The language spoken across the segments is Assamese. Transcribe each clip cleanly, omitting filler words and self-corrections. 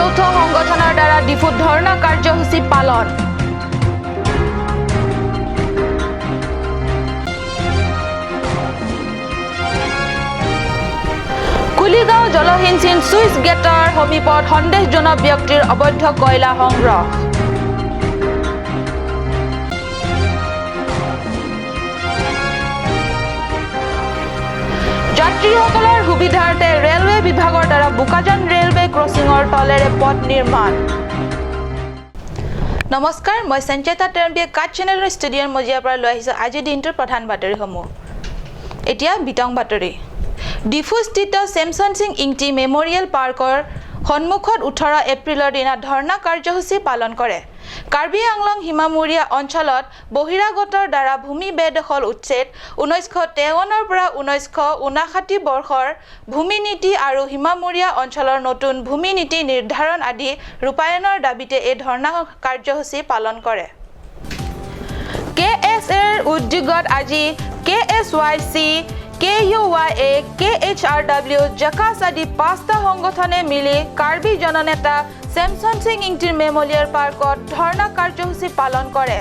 যৌথ সংগঠনৰ দ্বাৰা ডিফুত ধৰ্ণা কাৰ্যসূচী পালন। কুলিগাঁও জলসিঞ্চন সুইচ গেটৰ সমীপত সন্দেহজনক ব্যক্তিৰ অবৈধ কয়লা সংগ্ৰহ। যাত্ৰীসকলৰ সুবিধাৰ্থে ৰেলৱে বিভাগৰ দ্বাৰা বোকাজান ৰেলৱে ক্ৰছিঙৰ তলেৰে পথ নিৰ্মাণ। নমস্কাৰ, মই সঞ্চয়তা টেৰম্বিয়ে কাট চেনেলৰ ষ্টুডিঅ'ৰ মজিয়াৰ পৰা লৈ আহিছোঁ আজিৰ দিনটোৰ প্ৰধান বাতৰিসমূহ। এতিয়া বিতং বাতৰি। ডিফুস্থিত চেমছন সিং ইংটি মেমৰিয়েল পাৰ্কৰ সন্মুখত 18 এপ্ৰিলৰ দিনা ধৰ্ণা কাৰ্যসূচী পালন কৰে। কাৰ্বি আংলং সীমামূৰীয়া অঞ্চলত বহিৰাগতৰ দ্বাৰা ভূমি বেদখল উচ্ছেদ 1953 পৰা 1959 বৰ্ষৰ ভূমি নীতি আৰু সীমামূৰীয়া অঞ্চলৰ নতুন ভূমি নীতি নিৰ্ধাৰণ আদি ৰূপায়ণৰ দাবীতে এই ধৰ্ণা কাৰ্যসূচী পালন কৰে। KSAৰ উদ্যোগত আজি KSYC, KUYA, KHRW, জাকাছ আদি 5টা সংগঠনে মিলি কাৰ্বি জননেতা চেমছন সিং ইংটিৰ মেমৰিয়েল পাৰ্কত ধৰ্ণা কাৰ্যসূচী পালন কৰে।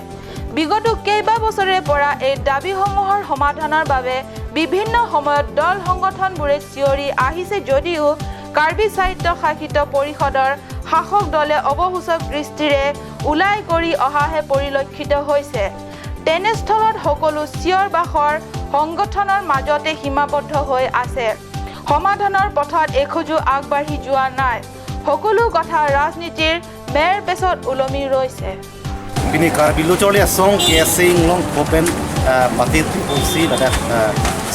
বিগত কেইবা বছৰে পৰা এই দাবীসমূহৰ সমাধানৰ বাবে বিভিন্ন সময়ত দল সংগঠনবোৰে চিঞৰি আহিছে যদিও কাৰ্বি সাহিত্য শাসিত পৰিষদৰ শাসক দলে অৱসূচক দৃষ্টিৰে ওলাই কৰি অহাহে পৰিলক্ষিত হৈছে। তেনেস্থলত সকলো চিঞৰ বাখৰ সংগঠনৰ মাজতে সীমাবদ্ধ হৈ আছে। সমাধানৰ পথত এখোজো আগবাঢ়ি যোৱা নাই। সকলো কথা ৰাজনীতিৰ মেৰ পেছত ওলমি ৰৈছে। Bini Karbi Lucholi a song casing long open Batit Ulsi that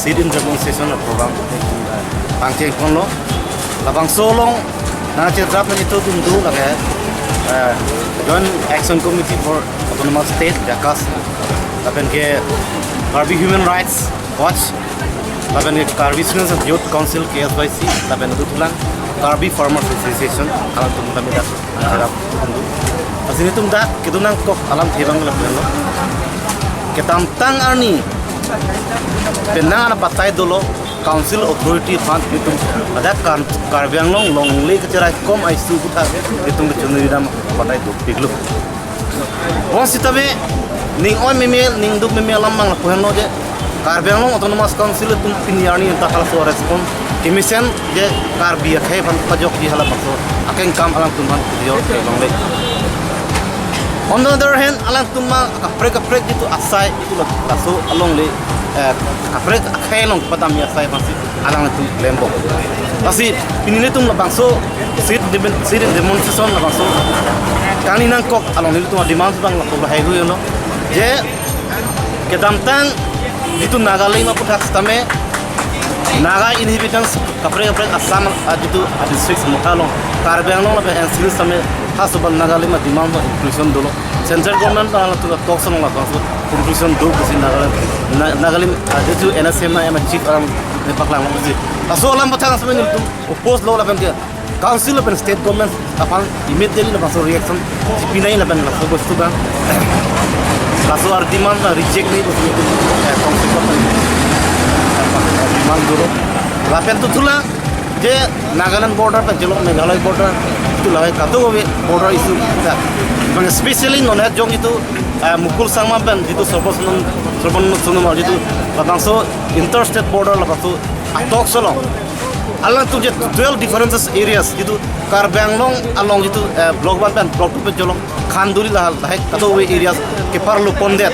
seed in demonstration program Pangche Konlo Labang Solong Nature Drap Nito Dundu like Joint Action Committee for Autonomous State Jakas Lapenke Karbi Human Rights Watch Lapenke Karbi Students of Youth Council KSYC Lapen Dutulang Karbi Farmers Association Alam Tumamidat Arab Dundu Asini tum dak kedunang kok alam thebang lapelo ketam tang arni penang ana patai dolo council authority fund itum ada kan karbiang long le kecerai kom isu kuta itum chunri dam patai do piglu on sitabe ning on memel ning duk memel lam mang pohno je karbiang autonomous council tum piniarni ta hal so respond commission je karbi khay ban pajok di hala pakso akeng kam alam tum ban dio long le. On the other hand, alang tuma kaprek itu asai itu laso along le kaprek akhai long patam ya asai masih alang itu lembo. Masih ini tum labangso sit demonstration labangso kani nang kok along itu tuma demand bang lapo bahai hu yono. Je kedamtang itu Nagalai ma putak stame Naga inhabitants kaprek Assam itu district mukalong karbiang long lape ensil stame Hasubal Nagalai ma demand inclusion dulu. Central government ala tu talks on la conclusion do kusi Nagalai itu NSM na chief alam ne paklang kusi. Aso alam batang asmen itu oppose law lapan dia. Council lapan state government apan immediately lapan so reaction pinai lapan lapan bostu bang. Aso ar demand reject ni kusi itu council lapan demand dulu. Lapan tu tula je Nagaland border pa jelok Meghalaya border itu lawai kado border isu kita. Especially nonet jong itu mukul sama ban itu serban sunum itu labangso interstate border labangso atok solong. Alang tu je 12 differences areas itu Karbianglong along itu block 1 ban block 2 pe jolong khanduri lah kado areas ke parlo pondet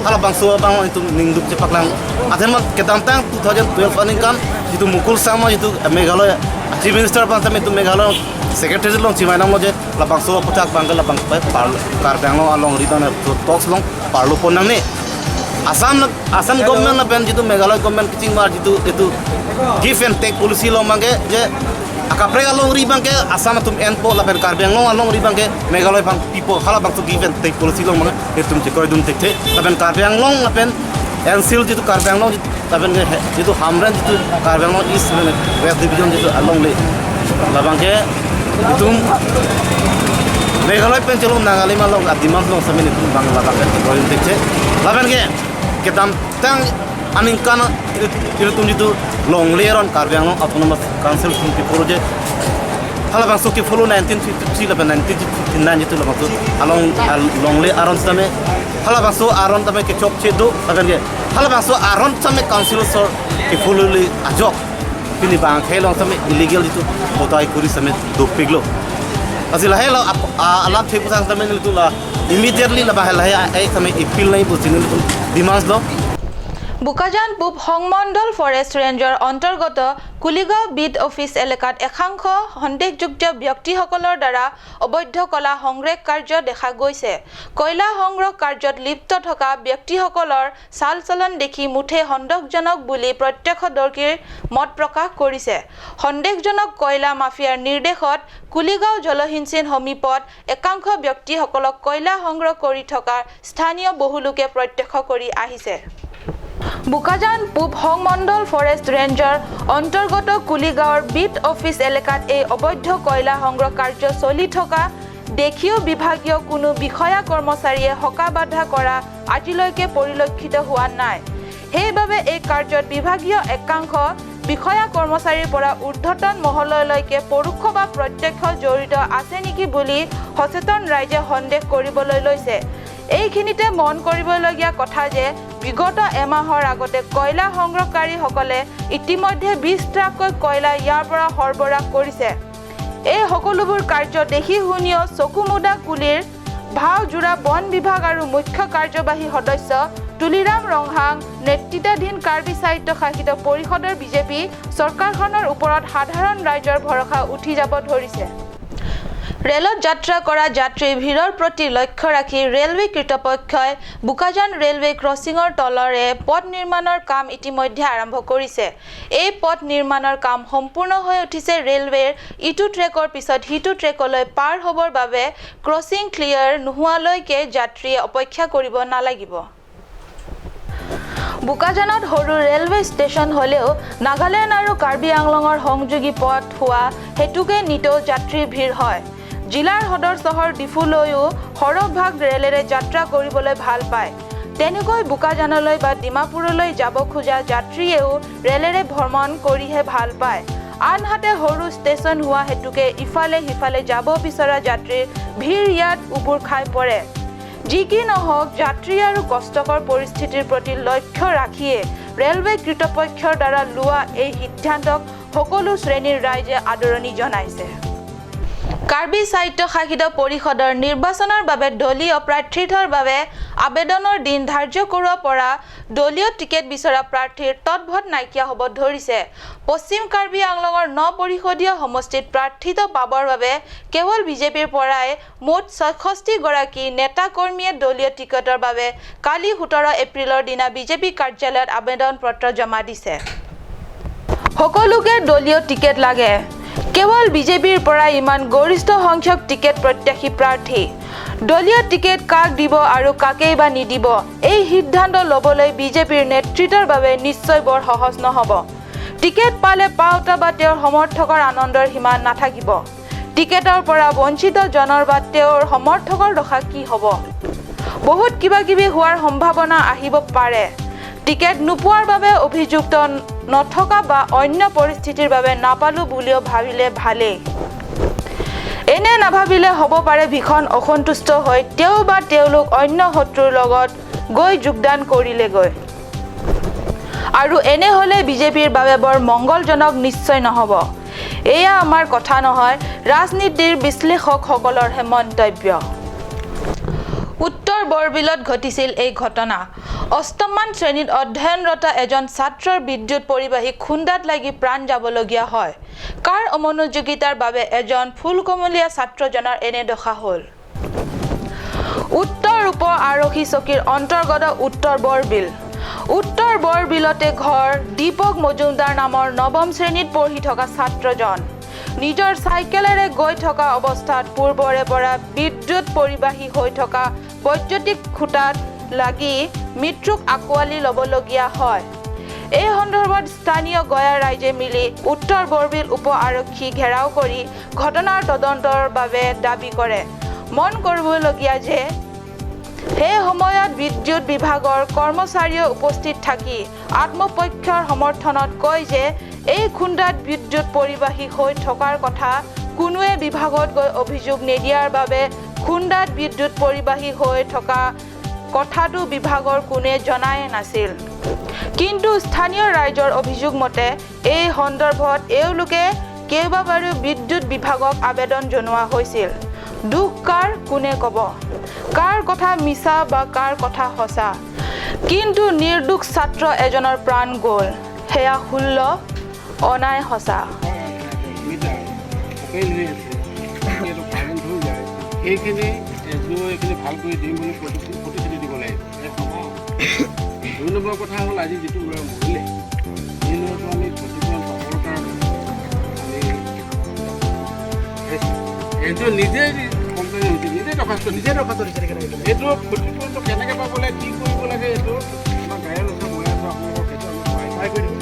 ala bangso bang itu ningdup cepak lang athemat ketantang 2012 aninkan itu mukul sama itu Meghalaya chief minister pansam itu Meghalaya secretary long chimainam loje labang so putak banggal labang parlo Karbianglong along ridana talks long parlo ponang ne Assam government la ben itu Meghalaya government kicing mar itu give and take policy lo mangke je akapre along ri bangke Assam tum enpo la ben Karbianglong along ri bangke Meghalaya bang people hala bang to give and take policy lo mangke etum chekoi dum tekte la ben Karbianglong la ben ensil itu Karbianglong la ben itu hamran itu Karbianglong east west division itu along le la bangke itu Meghalaya pen chelong Nagalai ma long adiman long samin itu bang la bangke chekoi dum tekte la ben ke dam tang aningkana itu long leron Karbianglong autonomous council kunti proje hala bang so ke follow 1953 la 1959 itu la bang so along longle aron tame hala bang so aron tame ke chok chedo agan ge hala bang so aron tame council sor ke follow le ajok pini bang khelong tame illegal itu botai kuri tame do piglo asila hela alat the pusang tame ni tu la immediately la bahela ai tame appeal nai butin demands lo বুকাজান পূব সংমণ্ডল ফৰেষ্ট ৰেঞ্জৰ অন্তৰ্গত কুলিগাঁও বিট অফিচ এলেকাত একাংশ সন্দেহযুক্ত ব্যক্তিসকলৰ দ্বাৰা অবৈধ কলা সংগ্ৰহ কাৰ্য দেখা গৈছে। কয়লা সংগ্ৰহ কাৰ্যত লিপ্ত থকা ব্যক্তিসকলৰ চাল চলন দেখি মুঠে সন্দেহজনক বুলি প্ৰত্যক্ষদৰ্শীৰ মত প্ৰকাশ কৰিছে। সন্দেহজনক কয়লা মাফিয়াৰ নিৰ্দেশত কুলিগাঁও জলসিঞ্চন সমীপত একাংশ ব্যক্তিসকলক কয়লা সংগ্ৰহ কৰি থকা স্থানীয় বহুলোকে প্ৰত্যক্ষ কৰি আহিছে। বুকাজান পূব সংমণ্ডল ফৰেষ্ট ৰেঞ্জৰ অন্তৰ্গত কুলিগাঁৱৰ বিট অফিচ এলেকাত এই অবৈধ কয়লা সংগ্ৰহ কাৰ্য চলি থকা দেখিও বিভাগীয় কোনো বিষয়া কৰ্মচাৰীয়ে হকা বাধা কৰা আজিলৈকে পৰিলক্ষিত হোৱা নাই। সেইবাবে এই কাৰ্যত বিভাগীয় একাংশ বিষয়া কৰ্মচাৰীৰ পৰা ঊৰ্ধ্বতন মহললৈকে পৰোক্ষ বা প্ৰত্যক্ষ জড়িত আছে নেকি বুলি সচেতন ৰাইজে সন্দেহ কৰিবলৈ লৈছে। এইখিনিতে মন কৰিবলগীয়া কথা যে বিগত এমাহৰ আগতে কয়লা সংগ্ৰহকাৰীসকলে ইতিমধ্যে 20 ট্ৰাককৈ কয়লা ইয়াৰ পৰা সৰবৰাহ কৰিছে। এই সকলোবোৰ কাৰ্য দেখি শুনিও চকুমুদা কুলিৰ ভাওজোৰা বন বিভাগ আৰু মুখ্য কাৰ্যবাহী সদস্য তুলিৰাম ৰংহাং নেতৃত্বাধীন কাৰ্বি স্বায়ত্তশাসিত পৰিষদৰ বিজেপি চৰকাৰখনৰ ওপৰত সাধাৰণ ৰাইজৰ ভৰসা উঠি যাব ধৰিছে। ৰেলত যাত্ৰা কৰা যাত্ৰীৰ ভিৰৰ প্ৰতি লক্ষ্য ৰাখি ৰেলৱে কৰ্তৃপক্ষই বুকাজান ৰেলৱে ক্ৰছিঙৰ তলৰে পথ নিৰ্মাণৰ কাম ইতিমধ্যে আৰম্ভ কৰিছে। এই পথ নিৰ্মাণৰ কাম সম্পূৰ্ণ হৈ উঠিছে। ৰেলৱেৰ ইটো ট্ৰেকৰ পিছত সিটো ট্ৰেকলৈ পাৰ হ'বৰ বাবে ক্ৰছিং ক্লিয়াৰ নোহোৱালৈকে যাত্ৰীয়ে অপেক্ষা কৰিব নালাগিব। বুকাজানত সৰু ৰেলৱে ষ্টেচন হ'লেও নাগালেণ্ড আৰু কাৰ্বি আংলঙৰ সংযোগী পথ হোৱা হেতুকে নিতৌ যাত্ৰীৰ ভিৰ হয়। জিলাৰ সদৰ চহৰ ডিফুলৈও সৰহভাগ ৰেলেৰে যাত্ৰা কৰিবলৈ ভাল পায়। তেনেকৈ বুকাজানলৈ বা ডিমাপুৰলৈ যাব খোজা যাত্ৰীয়েও ৰেলেৰে ভ্ৰমণ কৰিহে ভাল পায়। আনহাতে সৰু ষ্টেচন হোৱা হেতুকে ইফালে সিফালে যাব বিচৰা যাত্ৰীৰ ভিৰ ইয়াত উবুৰ খাই পৰে। যি কি নহওক যাত্ৰী আৰু কষ্টকৰ পৰিস্থিতিৰ প্ৰতি লক্ষ্য ৰাখিয়ে ৰেলৱে কৰ্তৃপক্ষৰ দ্বাৰা লোৱা এই সিদ্ধান্তক সকলো শ্ৰেণীৰ ৰাইজে আদৰণি জনাইছে। কাৰ্বি স্বায়ত্তশাসিত পৰিষদৰ নিৰ্বাচনৰ বাবে দলীয় প্ৰাৰ্থীৰ বাবে আবেদনৰ দিন ধাৰ্য কৰাৰ পৰা দলীয় টিকেট বিচৰা প্ৰাৰ্থীৰ তৎভত নাইকিয়া হ'ব ধৰিছে। পশ্চিম কাৰ্বি আংলঙৰ 9 পৰিষদীয় সমষ্টিত প্ৰাৰ্থিত পাবৰ বাবে কেৱল বিজেপিৰ পৰাই মুঠ 66 গৰাকী নেতা কৰ্মীয়ে দলীয় টিকেটৰ বাবে কালি 17 এপ্ৰিলৰ দিনা বিজেপি কাৰ্যালয়ত আবেদন পত্ৰ জমা দিছে। সকলোকে দলীয় টিকেট লাগে। কেৱল বিজেপিৰ পৰা ইমান গৰিষ্ঠ সংখ্যক টিকেট প্ৰত্যাশী প্ৰাৰ্থী। দলীয় টিকেট কাক দিব আৰু কাকেই বা নিদিব এই সিদ্ধান্ত ল'বলৈ বিজেপিৰ নেতৃত্বৰ বাবে নিশ্চয় বৰ সহজ নহ'ব। টিকেট পালে পাওঁতা বা তেওঁৰ সমৰ্থকৰ আনন্দৰ সীমা নাথাকিব। টিকেটৰ পৰা বঞ্চিত জনৰ বা তেওঁৰ সমৰ্থকৰ দশা কি হ'ব? বহুত কিবাকিবি হোৱাৰ সম্ভাৱনা আহিব পাৰে। টিকেট নোপোৱাৰ বাবে অভিযুক্ত নথকা বা অন্য পৰিস্থিতিৰ বাবে নাপালোঁ বুলিও ভাবিলে ভালেই। এনে নাভাবিলে হ'ব পাৰে ভীষণ অসন্তুষ্ট হৈ তেওঁ বা তেওঁলোক অন্য শত্ৰুৰ লগত গৈ যোগদান কৰিলেগৈ। আৰু এনে হ'লে বিজেপিৰ বাবে বৰ মংগলজনক নিশ্চয় নহ'ব। এয়া আমাৰ কথা নহয়, ৰাজনীতিৰ বিশ্লেষকসকলৰহে মন্তব্য। উত্তৰ বৰবিলত ঘটিছিল এই ঘটনা। অষ্টমমান শ্ৰেণীত অধ্যয়নৰত এজন ছাত্ৰৰ বিদ্যুৎ পৰিবাহী খুন্দাত লাগি প্ৰাণ যাবলগীয়া হয়। কাৰ অমনোযোগিতাৰ বাবে এজন ফুলকমলীয়া ছাত্ৰজনৰ এনে দশা হ'ল? উত্তৰ উপ আৰক্ষী চকীৰ অন্তৰ্গত উত্তৰ বৰবিল। উত্তৰ বৰবিলতে ঘৰ দীপক মজুমদাৰ নামৰ 9ম শ্ৰেণীত পঢ়ি থকা ছাত্ৰজন নিজৰ চাইকেলেৰে গৈ থকা অৱস্থাত পূৰ্বৰে পৰা বিদ্যুৎ পৰিবাহী হৈ থকা বৈদ্যুতিক খুঁটাত লাগি মৃত্যুক আঁকোৱালি ল'বলগীয়া হয়। এই সন্দৰ্ভত স্থানীয় গয়া ৰাইজে মিলি উত্তৰ বৰবিল উপ আৰক্ষী ঘেৰাও কৰি ঘটনাৰ তদন্তৰ বাবে দাবী কৰে। মন কৰিবলগীয়া যে সেই সময়ত বিদ্যুৎ বিভাগৰ কৰ্মচাৰীয়ে উপস্থিত থাকি আত্মপক্ষৰ সমৰ্থনত কয় যে এই খুন্দাত বিদ্যুৎ পৰিবাহী হৈ থকাৰ কথা কোনোৱে বিভাগত গৈ অভিযোগ নিদিয়াৰ বাবে খুন্দাত বিদ্যুৎ পৰিবাহী হৈ থকা কথাটো বিভাগৰ কোনে জনাই নাছিল কিন্তু স্থানীয় ৰাইজৰ অভিযোগ মতে এই সন্দৰ্ভত এওঁলোকে কেইবাবাৰো বিদ্যুৎ বিভাগক আবেদন জনোৱা হৈছিল দুখ কাৰ কোনে ক'ব কাৰ কথা মিছা বা কাৰ কথা সঁচা কিন্তু নিৰ্দোষ ছাত্ৰ এজনৰ প্ৰাণ গ'ল হেয়া হুল্ল অনাই সঁচা এইখিনি ভাল কৰি দিম বুলি প্ৰতিশ্ৰুতি দিব লাগে 2 নম্বৰ কথা হ'ল আজি যিটো ল'ৰা মৰিলে এই ল'ৰাটো আমি ক্ষতিপূৰণ পাবৰ কাৰণে এইটো নিজে কমপ্লেইন হৈছে নিজে দৰখাস্ত দিছে এইটো ক্ষতিপূৰণটো কেনেকৈ পাব লাগে কি কৰিব লাগে এইটো আমাৰ গায়ক আছে মই আছোঁ আপোনালোকক সেইটো আমি সহায় কৰি দিম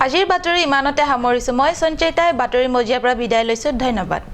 আজিৰ বাতৰি ইমানতে সামৰিছোঁ মই সঞ্চয়িতাই বাতৰি মজিয়াৰ পৰা বিদায় লৈছোঁ ধন্যবাদ